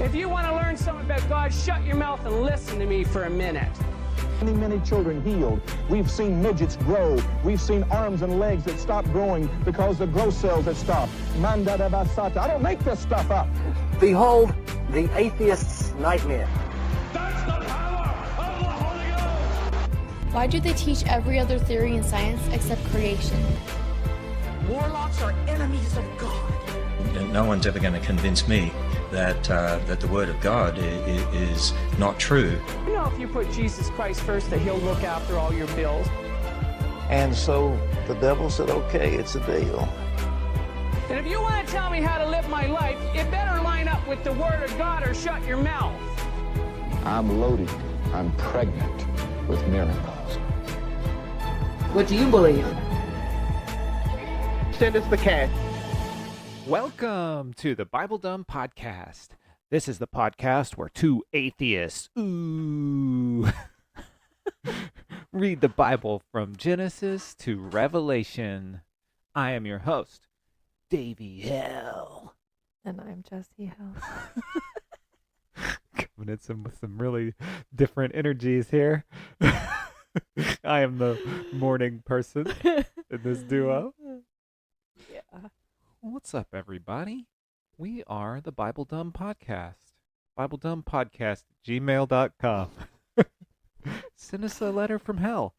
If you want to learn something about God, shut your mouth and listen to me for a minute. Many children healed. We've seen midgets grow. We've seen arms and legs that stop growing because the growth cells have stopped. Manda da basata. I don't make this stuff up. Behold, the atheist's nightmare. That's the power of the Holy Ghost! Why do they teach every other theory in science except creation? Warlocks are enemies of God. No one's ever going to convince me that the Word of God is not true. You know, if you put Jesus Christ first, that he'll look after all your bills. And so the devil said, okay, it's a deal. And if you want to tell me how to live my life, it better line up with the Word of God or shut your mouth. I'm loaded. I'm pregnant with miracles. What do you believe? Send us the cash. Welcome to the Bible Dumb Podcast. This is the podcast where two atheists, read the Bible from Genesis to Revelation. I am your host, Davey Hill. And I'm Jessie Hill. Coming in with some really different energies here. I am the morning person in this duo. Yeah. What's up, everybody? We are the Bible Dumb Podcast. BibleDumbPodcast@gmail.com. Send us a letter from hell.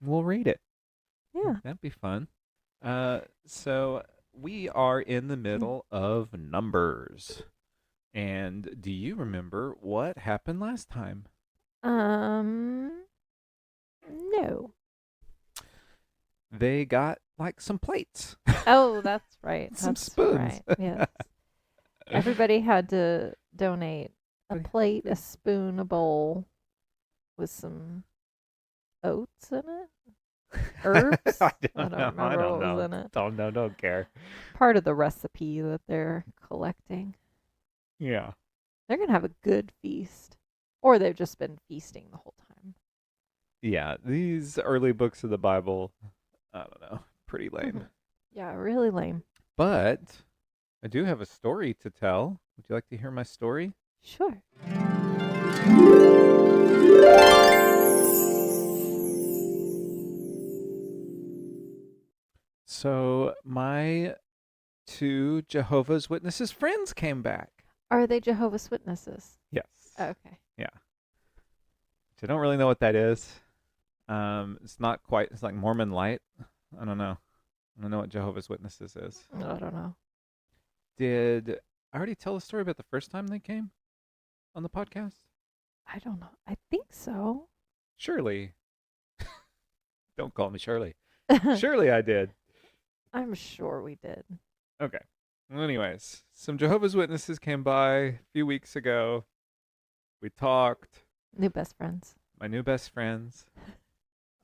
We'll read it. Yeah. That'd be fun. So we are in the middle of Numbers. And do you remember what happened last time? No. They got like some plates. Oh, that's right. Some That's spoons. right. Yes. Everybody had to donate a plate, a spoon, a bowl with some oats in it. Herbs? I don't remember what was in it. Don't care. Part of the recipe that they're collecting. Yeah. They're going to have a good feast. Or they've just been feasting the whole time. Yeah, these early books of the Bible, I don't know, pretty lame. Yeah, really lame. But I do have a story to tell. Would you like to hear my story? Sure. So my two Jehovah's Witnesses friends came back. Are they Jehovah's Witnesses? Yes. Okay. Yeah. Which I don't really know what that is. It's not quite, it's like Mormon Light. I don't know. I don't know what Jehovah's Witnesses is. I don't know. Did I already tell the story about the first time they came on the podcast? I don't know. I think so. Shirley. Don't call me Shirley. Surely I did. I'm sure we did. Okay. Well, anyways, some Jehovah's Witnesses came by a few weeks ago. We talked. New best friends. My new best friends.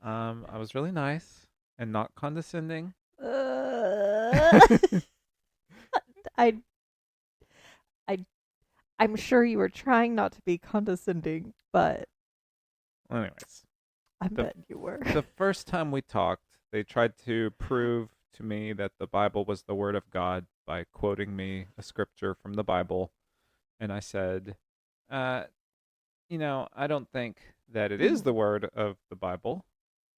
I was really nice and not condescending. I'm sure you were trying not to be condescending, but Anyways, I bet you were. The first time we talked, they tried to prove to me that the Bible was the Word of God by quoting me a scripture from the Bible. And I said, I don't think that it is the word of the Bible,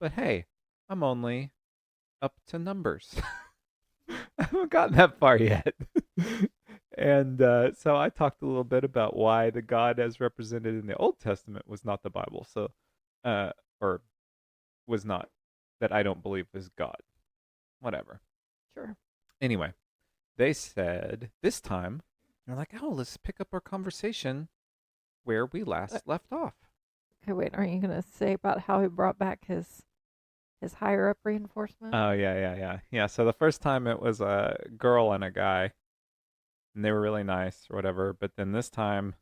but hey, I'm only up to Numbers. I haven't gotten that far yet. And so I talked a little bit about why the God as represented in the Old Testament was not the Bible. So, or was not, that I don't believe is God. Whatever. Sure. Anyway, they said this time, they're like, oh, let's pick up our conversation where we last left off. Okay, wait, aren't you going to say about how he brought back his higher up reinforcement? Oh, yeah. Yeah, so the first time it was a girl and a guy, and they were really nice or whatever. But then this time,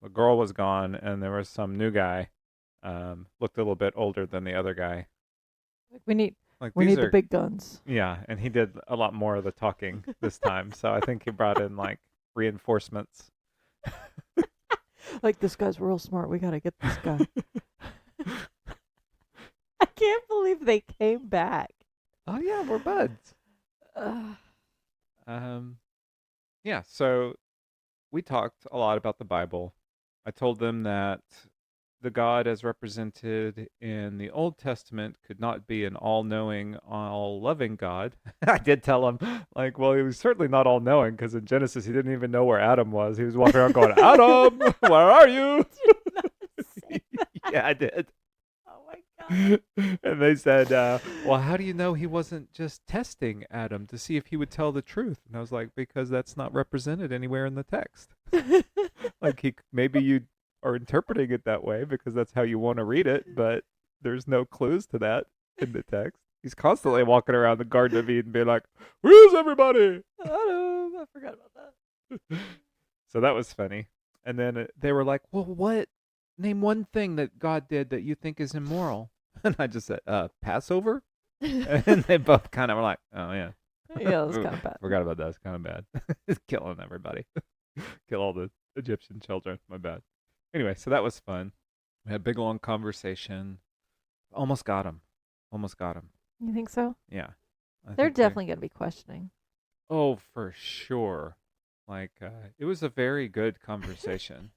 the girl was gone, and there was some new guy, looked a little bit older than the other guy. We need the big guns. Yeah, and he did a lot more of the talking this time. So I think he brought in, like, reinforcements. Like, this guy's real smart. We got to get this guy. I can't believe they came back. Oh, yeah, we're buds. Yeah, so we talked a lot about the Bible. I told them that the God as represented in the Old Testament could not be an all-knowing, all-loving God. I did tell him, like, well, he was certainly not all-knowing because in Genesis he didn't even know where Adam was. He was walking around going, Adam, where are you? Yeah, I did. Oh my God. And they said, well, how do you know he wasn't just testing Adam to see if he would tell the truth? And I was like, because that's not represented anywhere in the text. Like, maybe you are interpreting it that way because that's how you want to read it, but there's no clues to that in the text. He's constantly walking around the Garden of Eden being like, where's everybody? Adam, I forgot about that. So that was funny. And then they were like, well, name one thing that God did that you think is immoral. And I just said, Passover? And they both kind of were like, oh, yeah. Yeah, that's kind of bad. Forgot about that. It's kind of bad. It's killing everybody. Kill all the Egyptian children. My bad. Anyway, so that was fun. We had a big, long conversation. Almost got him. You think so? Yeah. They're definitely going to be questioning. Oh, for sure. Like, it was a very good conversation.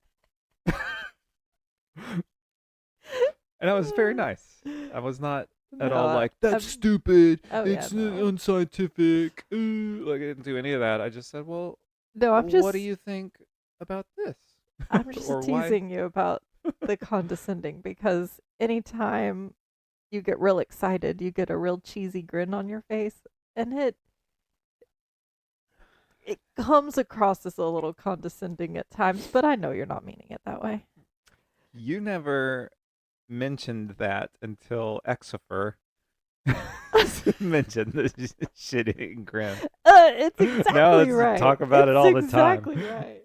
And I was very nice. I was not at all like, that's stupid. It's unscientific. Like, I didn't do any of that. I just said, well, no, what do you think about this? I'm just teasing you about the condescending because anytime you get real excited, you get a real cheesy grin on your face, and it comes across as a little condescending at times, but I know you're not meaning it that way. You never mentioned that until Exifer mentioned the shitty grin. It's exactly now right. Talk about it all the time. Exactly right.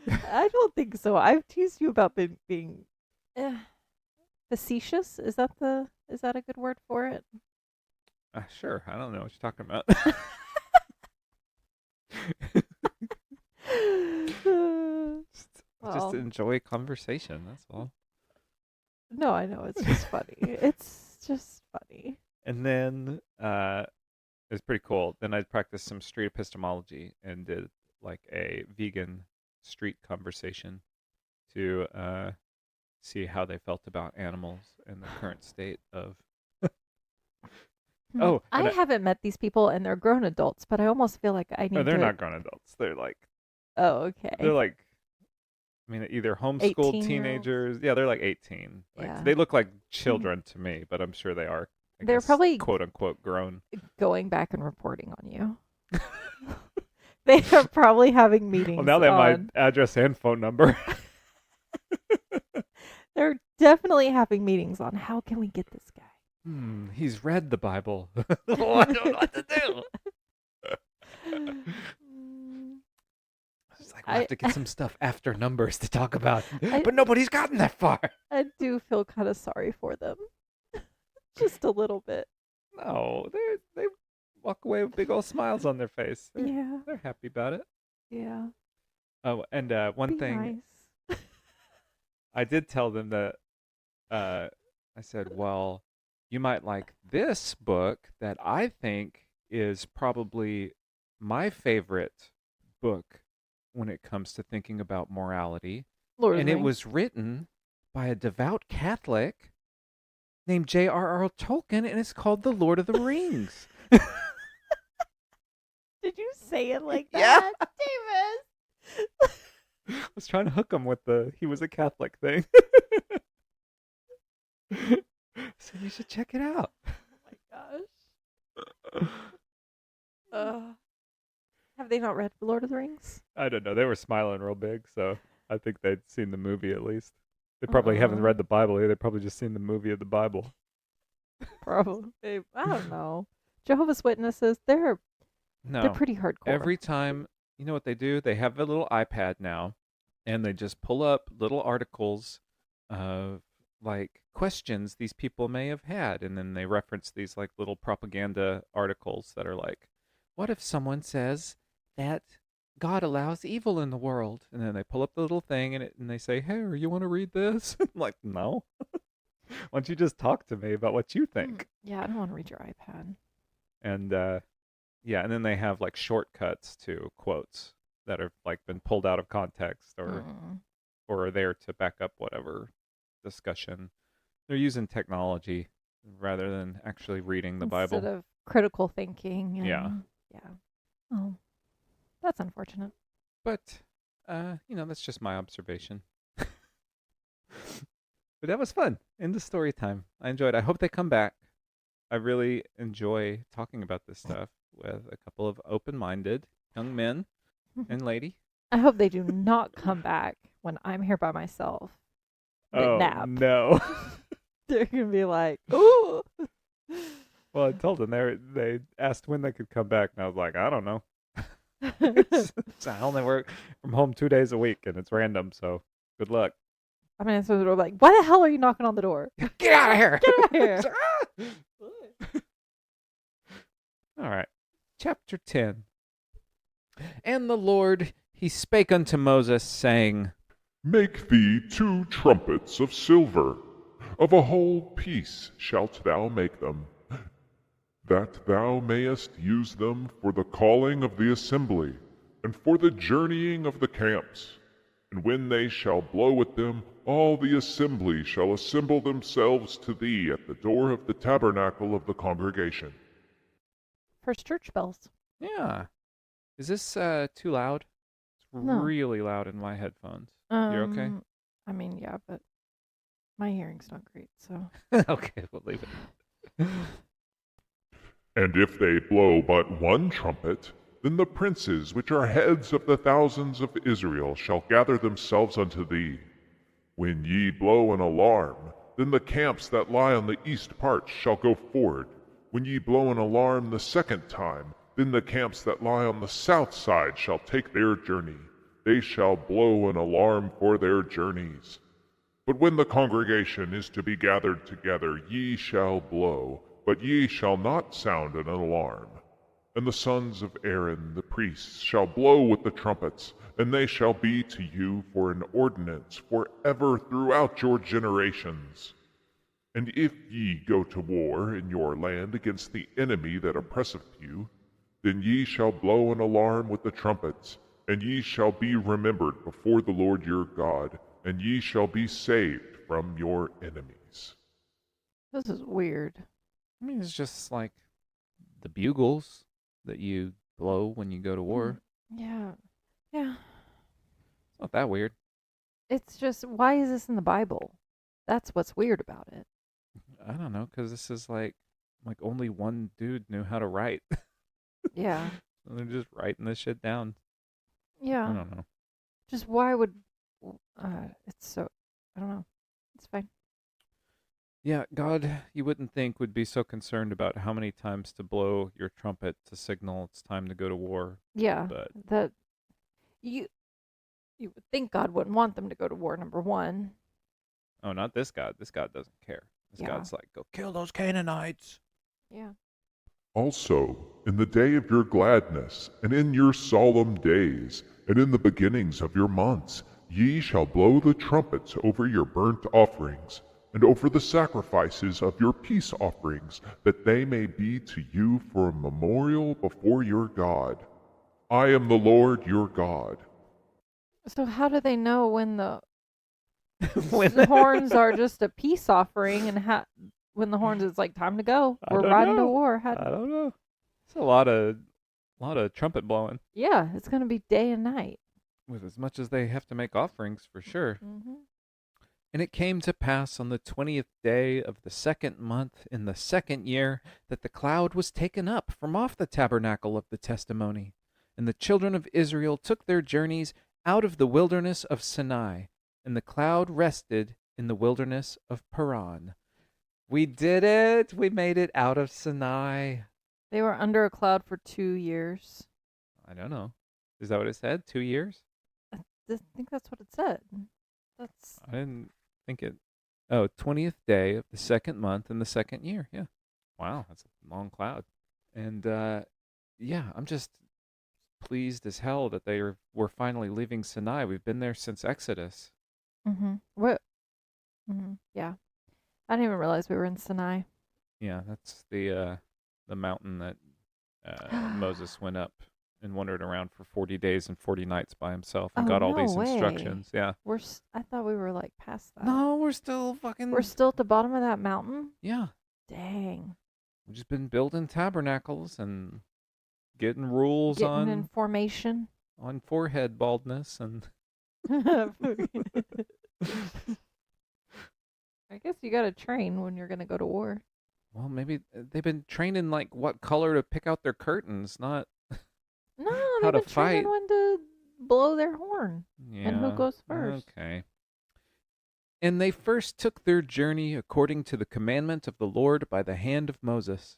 I don't think so. I've teased you about being facetious. Is that a good word for it? Sure. I don't know what you're talking about. Just enjoy conversation. That's all. No, I know. It's just funny. It's just funny. And then it was pretty cool. Then I practiced some street epistemology and did like a vegan street conversation to see how they felt about animals and the current state of. I haven't met these people, and they're grown adults, but I almost feel like I need. No, they're not grown adults. They're like. Oh, okay. They're like. I mean, either homeschooled teenagers. Yeah, they're like 18. Like, yeah. They look like children to me, but I'm sure they are. They're probably quote unquote grown. Going back and reporting on you. They are probably having meetings. Well, now they have my address and phone number. They're definitely having meetings on how can we get this guy. He's read the Bible. Oh, I don't know what to do. We'll have to get some stuff after numbers to talk about. But nobody's gotten that far. I do feel kind of sorry for them. Just a little bit. No, they walk away with big old smiles on their face. They're happy about it. Yeah. Oh, and one thing. Nice. I did tell them that I said, well, you might like this book that I think is probably my favorite book when it comes to thinking about morality. And it was written by a devout Catholic named J.R.R. Tolkien, and it's called The Lord of the Rings. Did you say it like that, Davis? I was trying to hook him with he was a Catholic thing. So you should check it out. Oh my gosh. Have they not read Lord of the Rings? I don't know. They were smiling real big, so I think they'd seen the movie at least. They probably haven't read the Bible either. They've probably just seen the movie of the Bible. Probably. I don't know. Jehovah's Witnesses, they're pretty hardcore. Every time, you know what they do? They have a little iPad now, and they just pull up little articles of like questions these people may have had, and then they reference these like little propaganda articles that are like, what if someone says that God allows evil in the world? And then they pull up the little thing and they say, hey, you want to read this? I'm like, no. Why don't you just talk to me about what you think? Yeah, I don't want to read your iPad. And and then they have like shortcuts to quotes. that have like been pulled out of context or are there to back up whatever discussion. They're using technology rather than actually reading the Bible. Instead of critical thinking. And, Yeah. Yeah. Oh, that's unfortunate. But, that's just my observation. But that was fun. End of story time. I enjoyed it. I hope they come back. I really enjoy talking about this stuff with a couple of open-minded young men and lady. I hope they do not come back when I'm here by myself. Oh, Nap. no. They're going to be like, ooh. Well, I told them they asked when they could come back, and I was like, I don't know. So I only work from home 2 days a week, and it's random, so good luck. I mean, so they're like, why the hell are you knocking on the door? Get out of here! Get out of here! All right. Chapter 10. And the Lord, he spake unto Moses, saying, Make thee 2 trumpets of silver. Of a whole piece shalt thou make them, that thou mayest use them for the calling of the assembly, and for the journeying of the camps. And when they shall blow with them, all the assembly shall assemble themselves to thee at the door of the tabernacle of the congregation. First church bells. Yeah. Is this too loud? It's No. really loud in my headphones. You're okay? I mean, yeah, but my hearing's not great, so. Okay, we'll leave it. And if they blow but 1 trumpet, then the princes which are heads of the thousands of Israel shall gather themselves unto thee. When ye blow an alarm, then the camps that lie on the east part shall go forward. When ye blow an alarm the 2nd time, then the camps that lie on the south side shall take their journey. They shall blow an alarm for their journeys. But when the congregation is to be gathered together, ye shall blow, but ye shall not sound an alarm. And the sons of Aaron the priests shall blow with the trumpets, and they shall be to you for an ordinance forever throughout your generations. And if ye go to war in your land against the enemy that oppresseth you, then ye shall blow an alarm with the trumpets, and ye shall be remembered before the Lord your God, and ye shall be saved from your enemies. This is weird. I mean, it's just like the bugles that you blow when you go to war. Yeah. Yeah. It's not that weird. It's just, why is this in the Bible? That's what's weird about it. I don't know, because this is like only one dude knew how to write. Yeah. They're just writing this shit down. Yeah. I don't know. Just why would, it's so, I don't know. It's fine. Yeah, God, you wouldn't think would be so concerned about how many times to blow your trumpet to signal it's time to go to war. Yeah. But That, you would think God wouldn't want them to go to war, number one. oh, not this God. This God doesn't care. This Yeah. God's like, go kill those Canaanites. Yeah. Also, in the day of your gladness, and in your solemn days, and in the beginnings of your months, ye shall blow the trumpets over your burnt offerings, and over the sacrifices of your peace offerings, that they may be to you for a memorial before your God. I am the Lord your God. So how do they know when the the horns are just a peace offering, and when the horns is like time to go, I we're don't riding to know. war? I don't know. It's a lot of trumpet blowing. Yeah, it's gonna be day and night. With as much as they have to make offerings, for sure. Mm-hmm. And it came to pass on the 20th day of the 2nd month in the 2nd year that the cloud was taken up from off the tabernacle of the testimony. And the children of Israel took their journeys out of the wilderness of Sinai, and the cloud rested in the wilderness of Paran. We did it! We made it out of Sinai. They were under a cloud for 2 years. I don't know. Is that what it said? 2 years? I think that's what it said. That's I didn't think it. Oh, 20th day of the 2nd month in the 2nd year. Yeah. Wow, that's a long cloud. And yeah, I'm just pleased as hell that we're finally leaving Sinai. We've been there since Exodus. What? Yeah, I didn't even realize we were in Sinai. Yeah, that's the mountain that Moses went up and wandered around for 40 days and 40 nights by himself and Oh, got all no these way. instructions. Yeah. I thought we were like past that. No, we're still fucking. We're still at the bottom of that mountain? Yeah. Dang. We've just been building tabernacles and getting rules Getting in formation. on forehead baldness and. I guess you gotta train when you're gonna go to war. Well, maybe they've been training like what color to pick out their curtains, not No, how they've to been training fight. when to blow their horn. Yeah. And who goes first. Okay. And they first took their journey according to the commandment of the Lord by the hand of Moses.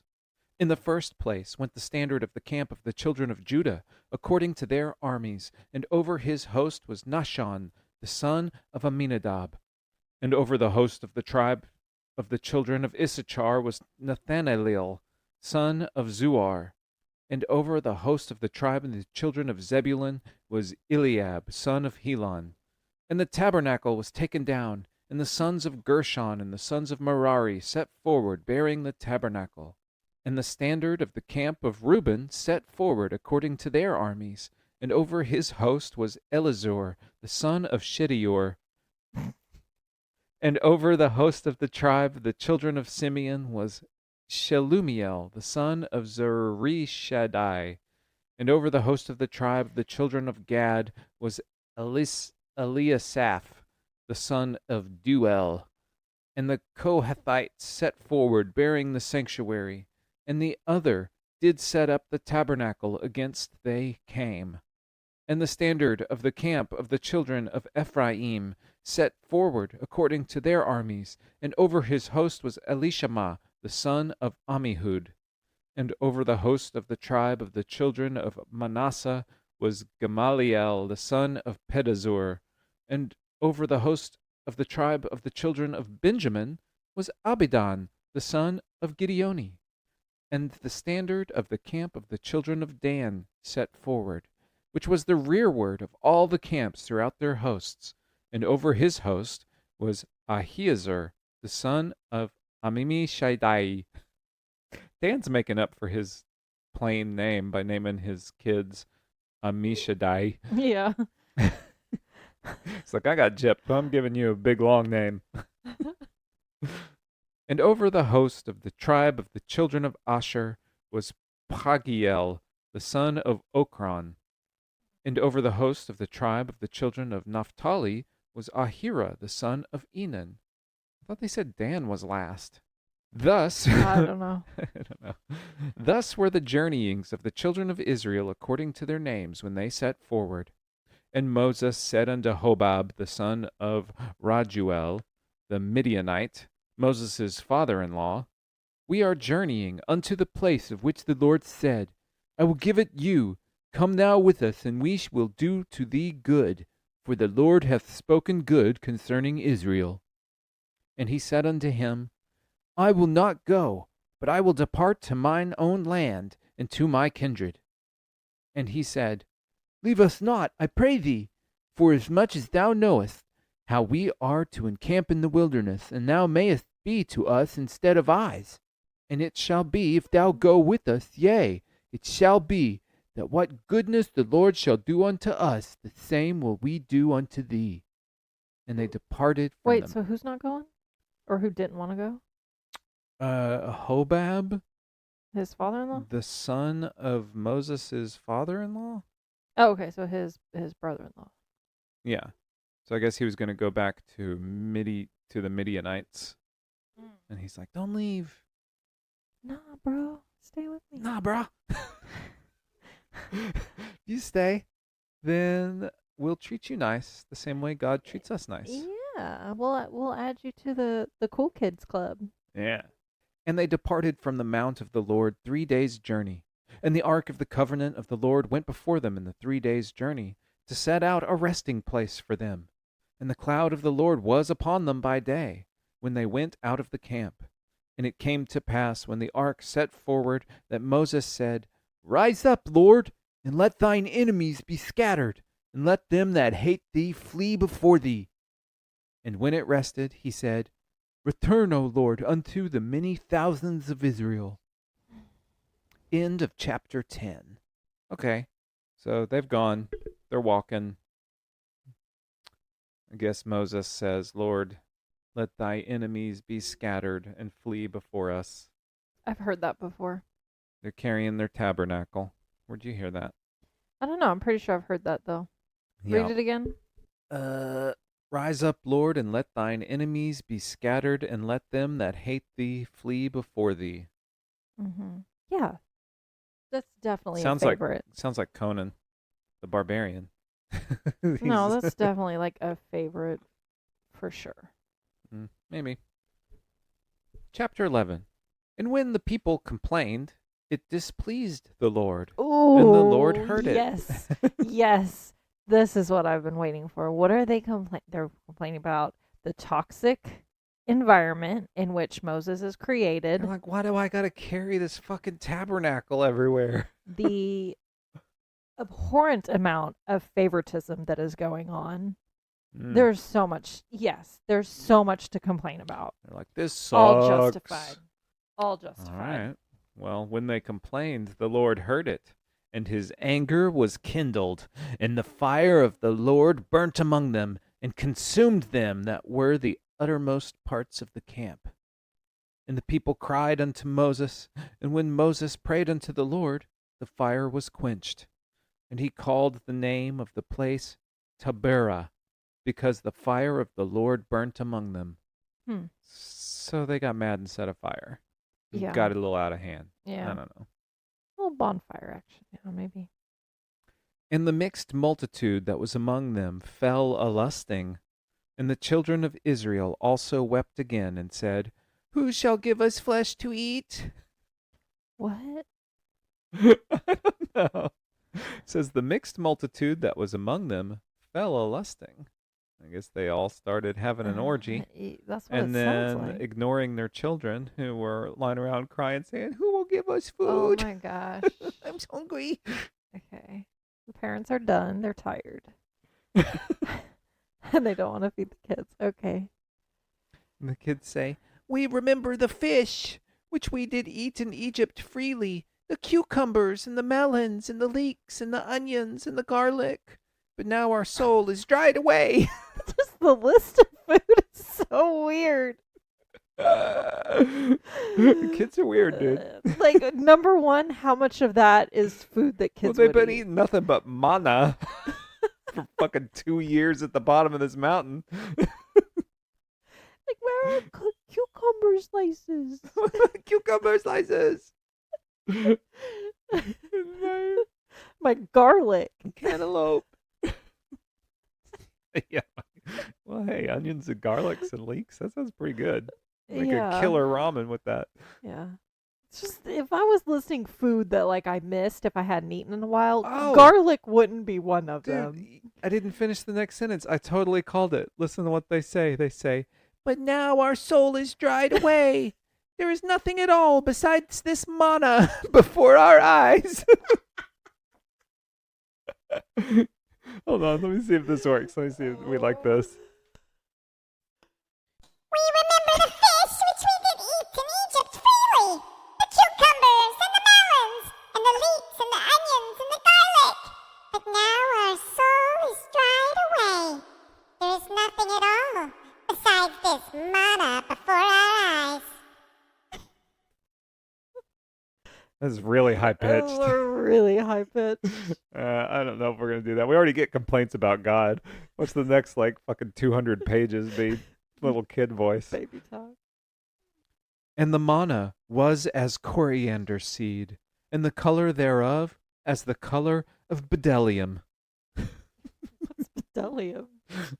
In the first place went the standard of the camp of the children of Judah, according to their armies, and over his host was Nahshon, the son of Amminadab. And over the host of the tribe of the children of Issachar was Nathanael, son of Zuar. And over the host of the tribe of the children of Zebulun was Eliab, son of Helon. And the tabernacle was taken down, and the sons of Gershon and the sons of Merari set forward, bearing the tabernacle. And the standard of the camp of Reuben set forward according to their armies, and over his host was Elizur, the son of Shedeur. And over the host of the tribe of the children of Simeon was Shelumiel, the son of Zurishaddai. And over the host of the tribe of the children of Gad was Eliasaph, the son of Duel. And the Kohathites set forward, bearing the sanctuary. And the other did set up the tabernacle against they came. And the standard of the camp of the children of Ephraim set forward according to their armies, and over his host was Elishama, the son of Ammihud. And over the host of the tribe of the children of Manasseh was Gamaliel, the son of Pedazur. And over the host of the tribe of the children of Benjamin was Abidan, the son of Gideoni. And the standard of the camp of the children of Dan set forward, which was the rearward of all the camps throughout their hosts. And over his host was Ahiezer, the son of Ammishaddai. Dan's making up for his plain name by naming his kids Ammishaddai. Yeah. It's like, I got gypped, I'm giving you a big long name. And over the host of the tribe of the children of Asher was Pagiel, the son of Okran. And over the host of the tribe of the children of Naphtali was Ahira, the son of Enan. I thought they said Dan was last. Thus, I don't know. I don't know. Thus were the journeyings of the children of Israel according to their names when they set forward. And Moses said unto Hobab, the son of Rajuel, the Midianite, Moses' father-in-law, We are journeying unto the place of which the Lord said, I will give it you. Come thou with us, and we will do to thee good, for the Lord hath spoken good concerning Israel. And he said unto him, I will not go, but I will depart to mine own land, and to my kindred. And he said, Leave us not, I pray thee, forasmuch as thou knowest how we are to encamp in the wilderness, and thou mayest be to us instead of eyes. And it shall be, if thou go with us, yea, it shall be, that what goodness the Lord shall do unto us, the same will we do unto thee. And they departed from Wait, them. so who's not going? Or who didn't want to go? Hobab, His father-in-law? the son of Moses' father-in-law? Oh, okay, so his brother-in-law. Yeah. So I guess he was going to go back to the Midianites. And he's like, don't leave. Nah, bro. Stay with me. Nah, bro. You stay, then we'll treat you nice the same way God treats us nice. Yeah, we'll add you to the cool kids club. Yeah. And they departed from the mount of the Lord 3 days' journey. And the ark of the covenant of the Lord went before them in the 3 days' journey, to set out a resting place for them. And the cloud of the Lord was upon them by day, when they went out of the camp. And it came to pass, when the ark set forward, that Moses said, Rise up, Lord, and let thine enemies be scattered, and let them that hate thee flee before thee. And when it rested, he said, Return, O Lord, unto the many thousands of Israel. End of chapter 10. Okay, So they've gone. They're walking. I guess Moses says, Lord, let thy enemies be scattered and flee before us. I've heard that before. They're carrying their tabernacle. Where'd you hear that? I don't know. I'm pretty sure I've heard that, though. Read it again. Rise up, Lord, and let thine enemies be scattered, and let them that hate thee flee before thee. Mm-hmm. Yeah. That's definitely Sounds a favorite. Sounds like Conan, the barbarian. No, that's definitely like a favorite for sure. Maybe. Chapter 11. And when the people complained, it displeased the Lord. Ooh, and the Lord heard it. Yes. Yes. This is what I've been waiting for. What are they complaining? They're complaining about the toxic environment in which Moses is created. They're like, why do I got to carry this fucking tabernacle everywhere? The abhorrent amount of favoritism that is going on. There's so much. Yes, there's so much to complain about. They're like, this sucks. All justified. All justified. All right. Well, when they complained, the Lord heard it, and his anger was kindled, and the fire of the Lord burnt among them, and consumed them that were the uttermost parts of the camp. And the people cried unto Moses, and when Moses prayed unto the Lord, the fire was quenched. And he called the name of the place Taberah, because the fire of the Lord burnt among them. So they got mad and set a fire. Yeah. Got it a little out of hand. Yeah. I don't know. A little bonfire action, maybe. And the mixed multitude that was among them fell a-lusting. And the children of Israel also wept again and said, Who shall give us flesh to eat? What? I don't know. It says the mixed multitude that was among them fell a-lusting. I guess they all started having an orgy. That's what and it sounds then like. ignoring their children who were lying around crying, saying, Who will give us Oh food? my gosh. I'm so hungry. Okay. The parents are done. They're tired. And they don't want to feed the kids. Okay. And the kids say, We remember the fish, which we did eat in Egypt freely, the cucumbers and the melons and the leeks and the onions and the garlic. But now our soul is dried away. Just the list of food is so weird. Kids are weird, dude. Like, number one, how much of that is food that kids They've would been eat? eating nothing but manna for fucking 2 years at the bottom of this mountain. Like, where are cucumber slices? Cucumber slices. My garlic. Cantaloupe. Yeah. Well, hey, onions and garlics and leeks. That sounds pretty good. Make a killer ramen with that. Yeah. It's just, if I was listing food that, like, I missed if I hadn't eaten in a while, Oh. garlic wouldn't be one of Dude, them. I didn't finish the next sentence. I totally called it. Listen to what they say. They say, But now our soul is dried away. There is nothing at all besides this manna before our eyes. Hold on, let me see if this works. Let me see if we like this. We remember the fish which we did eat in Egypt freely, the cucumbers and the melons, and the leeks and the onions and the garlic. But now our soul is dried away. There is nothing at all besides this manna before our eyes. That's really high pitched. Really high pitched. I don't know if we're gonna do that. We already get complaints about God. What's the next like fucking 200 pages be? Little kid voice. Baby talk. And the manna was as coriander seed, and the color thereof as the color of bdellium. What's bdellium?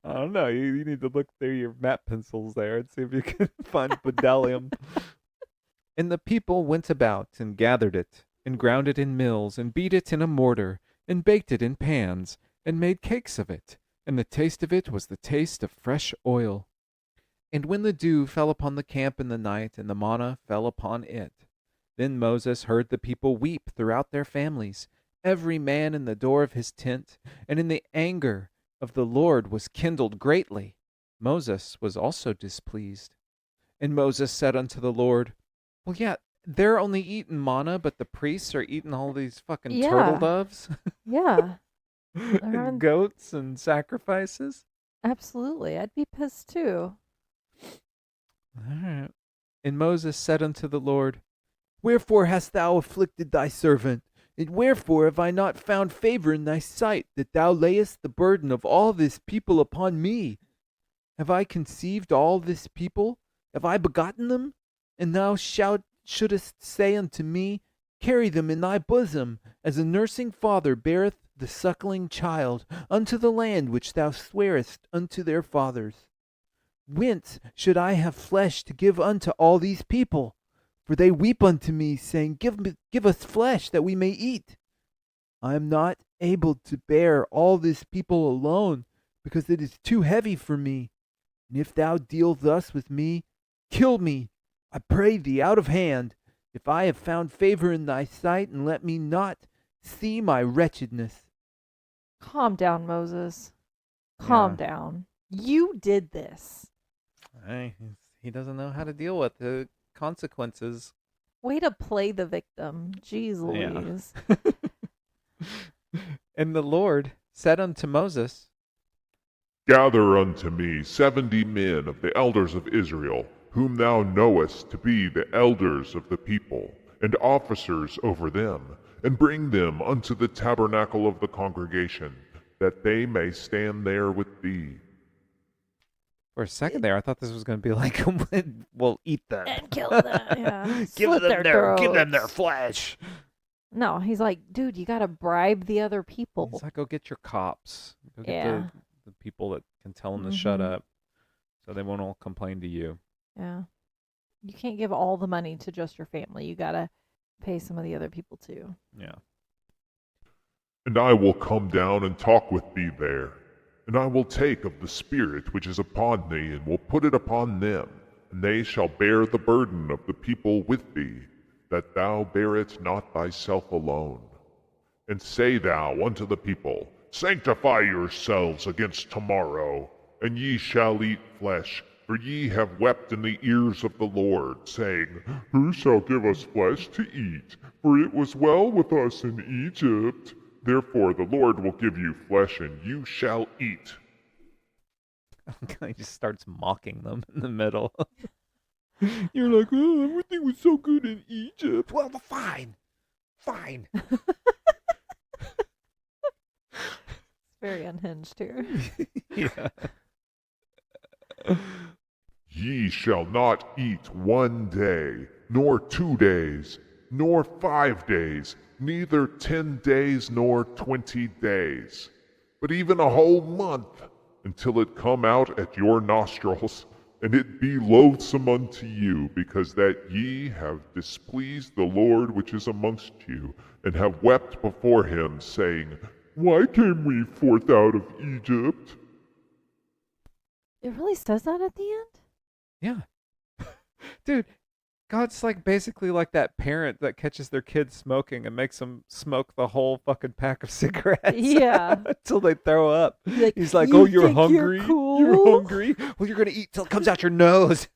I don't know. You need to look through your map pencils there and see if you can find bdellium. And the people went about and gathered it, and ground it in mills, and beat it in a mortar, and baked it in pans, and made cakes of it. And the taste of it was the taste of fresh oil. And when the dew fell upon the camp in the night, and the manna fell upon it, then Moses heard the people weep throughout their families, every man in the door of his tent, and in the anger of the Lord was kindled greatly. Moses was also displeased. And Moses said unto the Lord, Well, yeah, they're only eating manna, but the priests are eating all these fucking Yeah. turtle doves, Yeah, and goats and sacrifices. absolutely. I'd be pissed too. All right. And Moses said unto the Lord, Wherefore hast thou afflicted thy servant? And wherefore have I not found favor in thy sight, that thou layest the burden of all this people upon me? Have I conceived all this people? Have I begotten them? And thou shouldest say unto me, Carry them in thy bosom, as a nursing father beareth the suckling child, unto the land which thou swarest unto their fathers. Whence should I have flesh to give unto all these people? For they weep unto me, saying, Give us flesh, that we may eat. I am not able to bear all this people alone, because it is too heavy for me. And if thou deal thus with me, kill me, I pray thee, out of hand, if I have found favor in thy sight, and let me not see my wretchedness. Calm down, Moses. Calm Yeah. down. You did this. He doesn't know how to deal with the consequences. Way to play the victim. Jeez Yeah. Louise. And the Lord said unto Moses, Gather unto me 70 men of the elders of Israel, whom thou knowest to be the elders of the people, and officers over them, and bring them unto the tabernacle of the congregation, that they may stand there with thee. For a second there, I thought this was going to be like, we'll eat them. And kill them. Yeah. give Slit them give them their throats. flesh. No, he's like, dude, you gotta bribe the other people. It's like, go get your cops. Go get Yeah. the people that can tell them to shut Mhm. up, so they won't all complain to you. Yeah. You can't give all the money to just your family. You gotta pay some of the other people too. Yeah. And I will come down and talk with thee there. And I will take of the Spirit which is upon thee, and will put it upon them, and they shall bear the burden of the people with thee, that thou bear it not thyself alone. And say thou unto the people, Sanctify yourselves against tomorrow, and ye shall eat flesh, for ye have wept in the ears of the Lord, saying, Who shall give us flesh to eat? For it was well with us in Egypt. Therefore the Lord will give you flesh, and you shall eat. He just starts mocking them in the middle. You're like, oh, everything was so good in Egypt. Well, fine. Fine. Very unhinged here. Yeah. Ye shall not eat 1 day, nor 2 days, nor 5 days, neither 10 days nor 20 days, but even a whole month, until it come out at your nostrils, and it be loathsome unto you, because that ye have displeased the Lord which is amongst you, and have wept before him, saying, Why came we forth out of Egypt? It really says that at the end? Yeah. Dude, God's like basically like that parent that catches their kid smoking and makes them smoke the whole fucking pack of cigarettes. Yeah. Until they throw up. Like, He's like, "You oh, you're think you're hungry? cool?" You're hungry? Well, you're going to eat till it comes out your nose.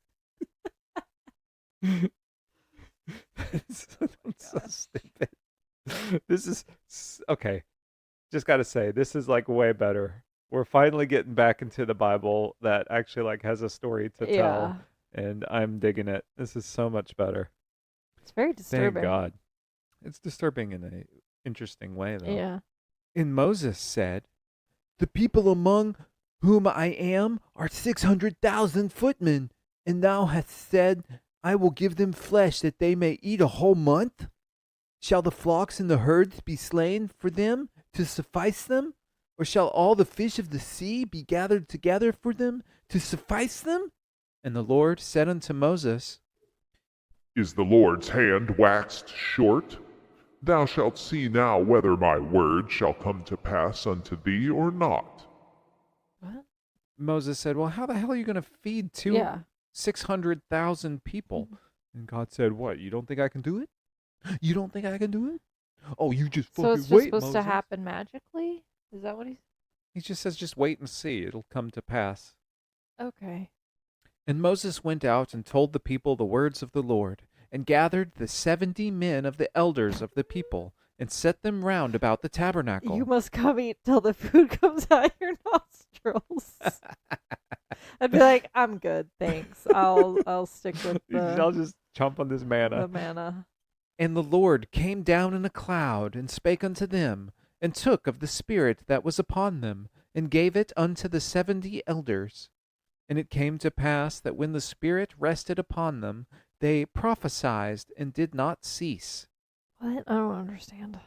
It's so stupid. This is, okay. Just got to say, this is like way better. We're finally getting back into the Bible that actually like has a story to Yeah. tell. And I'm digging it. This is so much better. It's very Thank disturbing. God. It's disturbing in an interesting way, though. Yeah. And Moses said, The people among whom I am are 600,000 footmen, and thou hast said, I will give them flesh that they may eat a whole month? Shall the flocks and the herds be slain for them to suffice them? Or shall all the fish of the sea be gathered together for them to suffice them? And the Lord said unto Moses, Is the Lord's hand waxed short? Thou shalt see now whether my word shall come to pass unto thee or not. What? Moses said, Well, how the hell are you going to feed 600,000 people? And God said, What, you don't think I can do it? You don't think I can do it? Oh, you just fucking So it's just wait, supposed Moses. to happen magically? Is that what he's... He just says, just wait and see. It'll come to pass. Okay. And Moses went out and told the people the words of the Lord. and gathered the 70 men of the elders of the people, and set them round about the tabernacle. You must come eat till the food comes out your nostrils. I'd be like, I'm good, thanks. I'll stick with I'll just chomp on this manna. the manna. And the Lord came down in a cloud, and spake unto them, and took of the Spirit that was upon them, and gave it unto the 70 elders. And it came to pass that when the Spirit rested upon them, they prophesied and did not cease. What? I don't understand.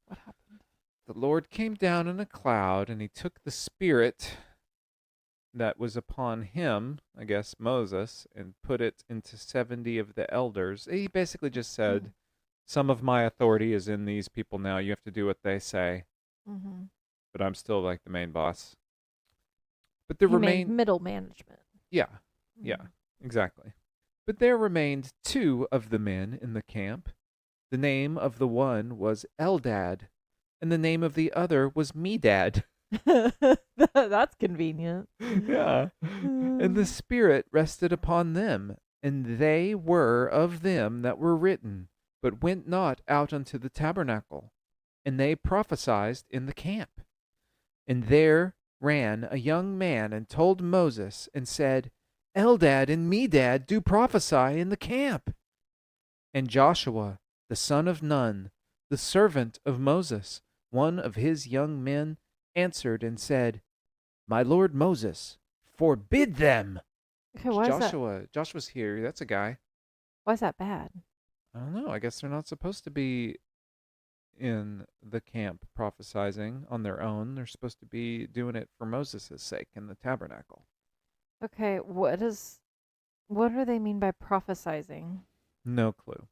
What happened? The Lord came down in a cloud, and he took the Spirit that was upon him, I guess Moses, and put it into 70 of the elders. He basically just said, some of my authority is in these people now. You have to do what they say. Mm-hmm. But I'm still like the main boss. But there remained middle management. Yeah, exactly. But there remained 2 of the men in the camp. The name of the one was Eldad, and the name of the other was Medad. That's convenient. Yeah. And the Spirit rested upon them, and they were of them that were written, but went not out unto the tabernacle. And they prophesied in the camp. And there ran a young man and told Moses, and said, Eldad and Medad do prophesy in the camp. And Joshua, the son of Nun, the servant of Moses, one of his young men, answered and said, My lord Moses, forbid them. Okay, why is that? Joshua's here. That's a guy. Why is that bad? I don't know. I guess they're not supposed to be in the camp prophesizing on their own. They're supposed to be doing it for Moses' sake in the tabernacle. Okay, what do they mean by prophesizing? No clue.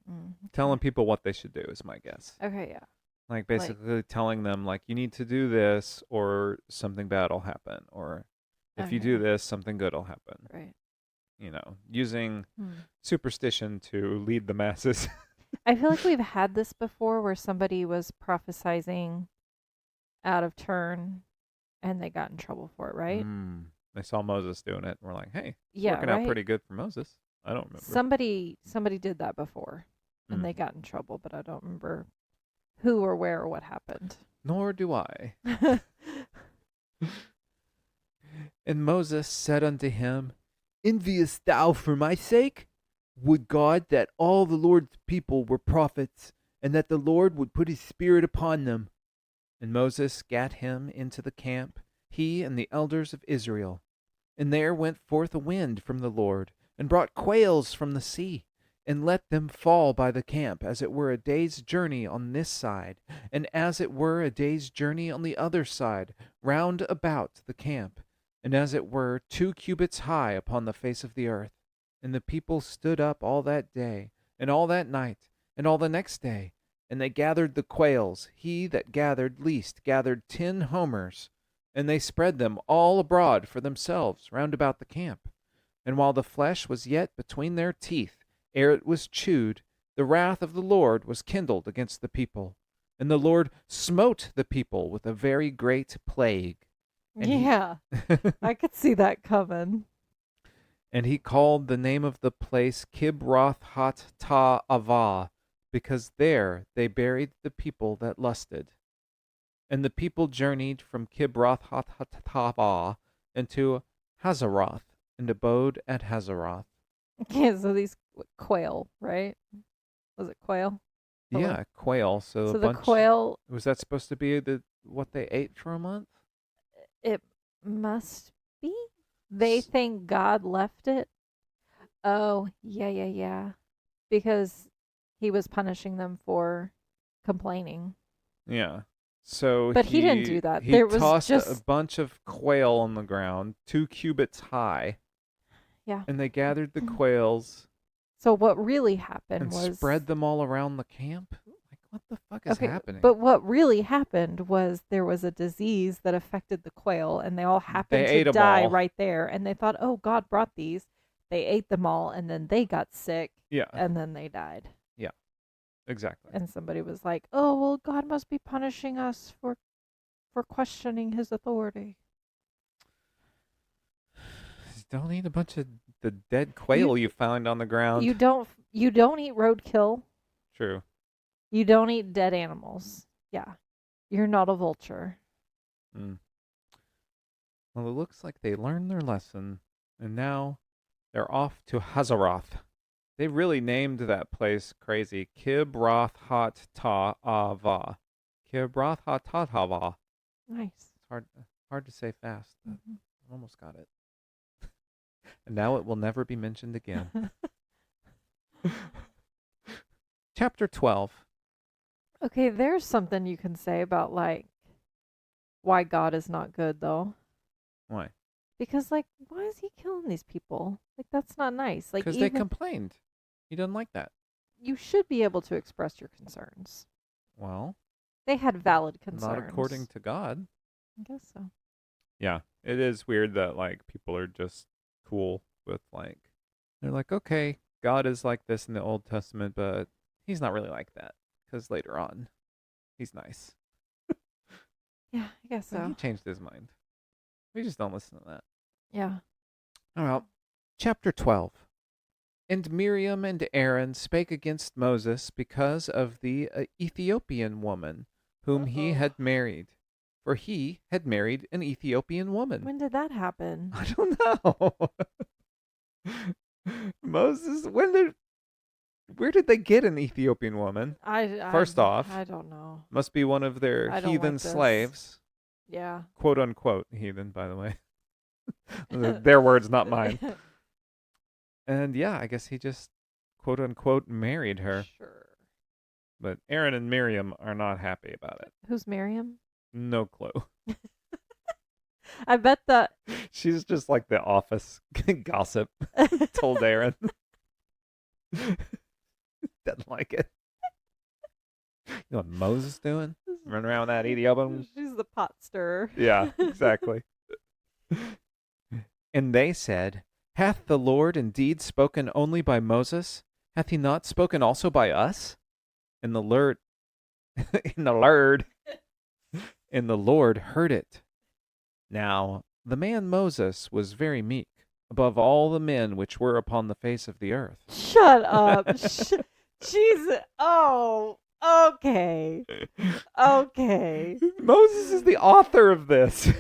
Okay. Telling people what they should do is my guess. Okay, yeah. Like basically telling them like you need to do this or something bad will happen, or if you do this, something good will happen. Right. You know, using superstition to lead the masses. I feel like we've had this before where somebody was prophesizing out of turn and they got in trouble for it, right? They saw Moses doing it and were like, hey, it's Yeah, working out pretty good for Moses. I don't remember. Somebody did that before and they got in trouble, but I don't remember who or where or what happened. Nor do I. And Moses said unto him, Enviest thou for my sake? Would God that all the Lord's people were prophets, and that the Lord would put his Spirit upon them. And Moses gat him into the camp, he and the elders of Israel. And there went forth a wind from the Lord, and brought quails from the sea, and let them fall by the camp, as it were a day's journey on this side, and as it were a day's journey on the other side, round about the camp, and as it were 2 cubits high upon the face of the earth. And the people stood up all that day, and all that night, and all the next day, and they gathered the quails. He that gathered least gathered 10 homers, and they spread them all abroad for themselves round about the camp. And while the flesh was yet between their teeth, ere it was chewed, the wrath of the Lord was kindled against the people. And the Lord smote the people with a very great plague. And I could see that coming. And he called the name of the place Kibroth-hattaavah, because there they buried the people that lusted. And the people journeyed from Kibroth-hattaavah into Hazeroth, and abode at Hazeroth. Okay, so these quail, right? Was it quail? Yeah, quail. So the quail. Was that supposed to be what they ate for a month? It must be. They think God left it. Oh, yeah. Because he was punishing them for complaining. Yeah. So but he didn't do that. He there was tossed just a bunch of quail on the ground, 2 cubits high. Yeah. And they gathered the quails. So what really happened was spread them all around the camp. Like, what the fuck is happening? But what really happened was there was a disease that affected the quail, and they all happened to die right there. And they thought, oh, God brought these. They ate them all, and then they got sick. Yeah. And then they died. Yeah. Exactly. And somebody was like, oh, well, God must be punishing us for questioning his authority. Just don't eat a bunch of the dead quail you found on the ground. You don't eat roadkill. True. You don't eat dead animals. Yeah. You're not a vulture. Mm. Well, it looks like they learned their lesson, and now they're off to Hazaroth. They really named that place crazy. Kibroth Ha-Ta-Ava. Kibroth Ha-Ta-Ava. Nice. It's hard to say fast, but I almost got it. And now it will never be mentioned again. Chapter 12. Okay, there's something you can say about, like, why God is not good, though. Why? Because, like, why is he killing these people? Like, that's not nice. Like, Because they complained. He doesn't like that. You should be able to express your concerns. Well, they had valid concerns. Not according to God. I guess so. Yeah, it is weird that, like, people are just cool with, like, they're like, okay, God is like this in the Old Testament, but he's not really like that. Because later on, he's nice. Yeah, I guess so. He changed his mind. We just don't listen to that. Yeah. All right. Chapter 12. And Miriam and Aaron spake against Moses because of the Ethiopian woman whom he had married. For he had married an Ethiopian woman. When did that happen? I don't know. Moses, where did they get an Ethiopian woman? First off, I don't know. Must be one of their heathen slaves. Yeah. Quote unquote heathen, by the way. Their words, not mine. And yeah, I guess he just quote unquote married her. Sure. But Aaron and Miriam are not happy about it. Who's Miriam? No clue. I bet that she's just like the office gossip. Told Aaron. Doesn't like it. You know what Moses doing? Running around with that Ethiopian? She's the pot stirrer. Yeah, exactly. And they said, hath the Lord indeed spoken only by Moses? Hath he not spoken also by us? And the Lord heard it. Now the man Moses was very meek, above all the men which were upon the face of the earth. Shut up. Jesus. Oh, okay. Okay. Moses is the author of this.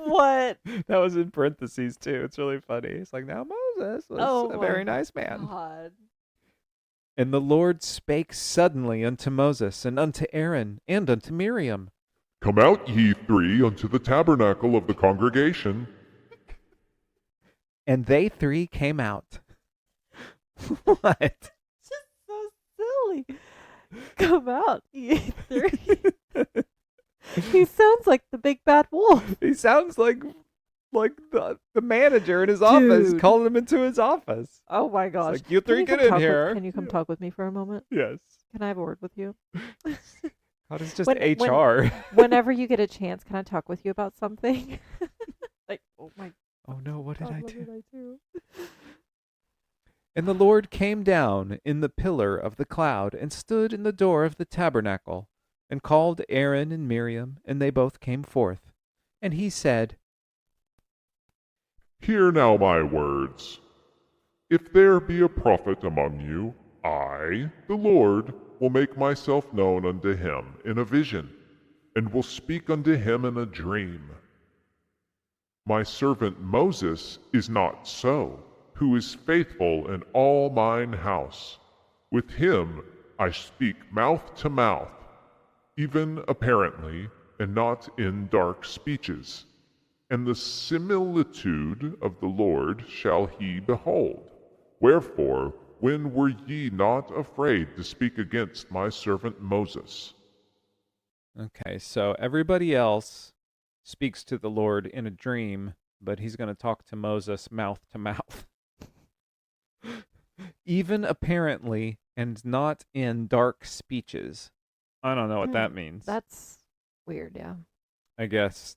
What? That was in parentheses too. It's really funny. It's like, now Moses was a very nice man. God. And the Lord spake suddenly unto Moses, and unto Aaron, and unto Miriam. Come out, ye three, unto the tabernacle of the congregation. And they three came out. What? Just so silly. Come out, ye three. He sounds like the big bad wolf. He sounds like the manager in his office calling him into his office. Oh my gosh. It's like, you three get in here. Can you come talk with me for a moment? Yes. Can I have a word with you? God, it's just HR. Whenever you get a chance, can I talk with you about something? Like, oh my. Oh no, what did I do? What did I do? And the Lord came down in the pillar of the cloud and stood in the door of the tabernacle and called Aaron and Miriam, and they both came forth. And he said, Hear now my words. If there be a prophet among you, I, the Lord, will make myself known unto him in a vision, and will speak unto him in a dream. My servant Moses is not so, who is faithful in all mine house. With him I speak mouth to mouth, even apparently, and not in dark speeches. And the similitude of the Lord shall he behold. Wherefore, when were ye not afraid to speak against my servant Moses? Okay, so everybody else speaks to the Lord in a dream, but he's going to talk to Moses mouth to mouth. Even apparently, and not in dark speeches. I don't know what that means. That's weird, yeah. I guess,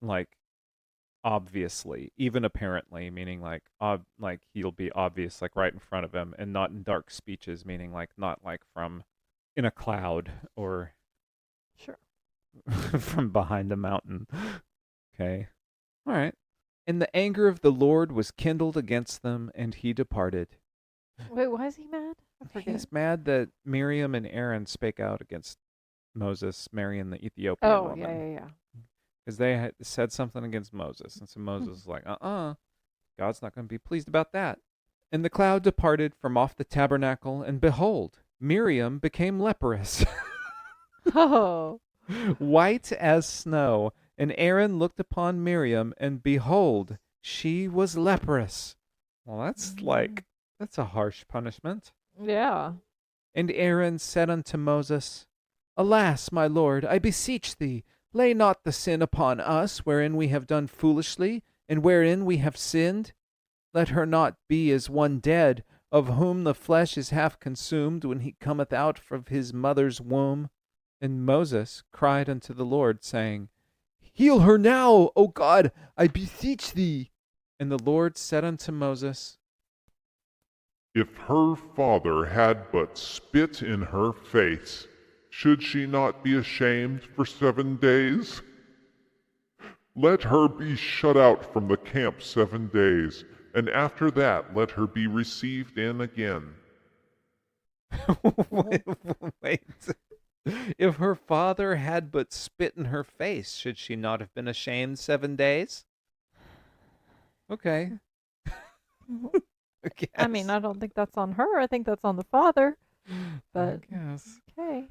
like, obviously, even apparently, meaning like he'll be obvious, like right in front of him, and not in dark speeches, meaning like not like from in a cloud or sure from behind a mountain. Okay, all right. And the anger of the Lord was kindled against them, and he departed. Wait, why is he mad? I forget. He's mad that Miriam and Aaron spake out against Moses marrying the Ethiopian Oh, woman. yeah. Because they had said something against Moses. And so Moses is like, God's not going to be pleased about that. And the cloud departed from off the tabernacle, and behold, Miriam became leprous, Oh. white as snow. And Aaron looked upon Miriam, and behold, she was leprous. Well, that's a harsh punishment. Yeah. And Aaron said unto Moses, Alas, my lord, I beseech thee, lay not the sin upon us, wherein we have done foolishly, and wherein we have sinned. Let her not be as one dead, of whom the flesh is half consumed when he cometh out of his mother's womb. And Moses cried unto the Lord, saying, Heal her now, O God, I beseech thee. And the Lord said unto Moses, If her father had but spit in her face, should she not be ashamed for 7 days? Let her be shut out from the camp 7 days, and after that let her be received in again. Wait. If her father had but spit in her face, should she not have been ashamed 7 days? Okay. I mean, I don't think that's on her. I think that's on the father. But, yes. Okay.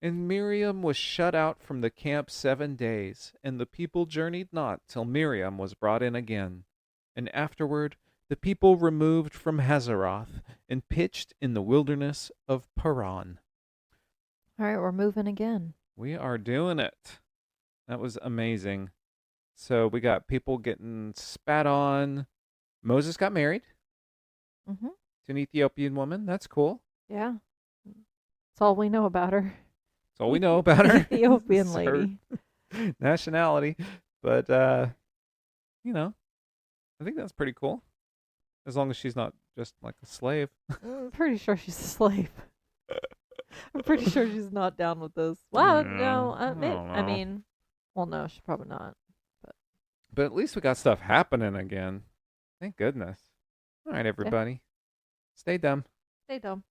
And Miriam was shut out from the camp 7 days, and the people journeyed not till Miriam was brought in again. And afterward the people removed from Hazeroth, and pitched in the wilderness of Paran. All right, we're moving again. We are doing it. That was amazing. So we got people getting spat on. Moses got married Mm-hmm. to an Ethiopian woman. That's cool. Yeah. That's all we know about her. That's all we know about her. Ethiopian It's her lady. nationality. But, I think that's pretty cool. As long as she's not just like a slave. I'm pretty sure she's a slave. I'm pretty sure she's not down with this. Well, no. I don't know. mean, well, no, she's probably not. But at least we got stuff happening again. Thank goodness. All right, everybody. Stay dumb. Stay dumb.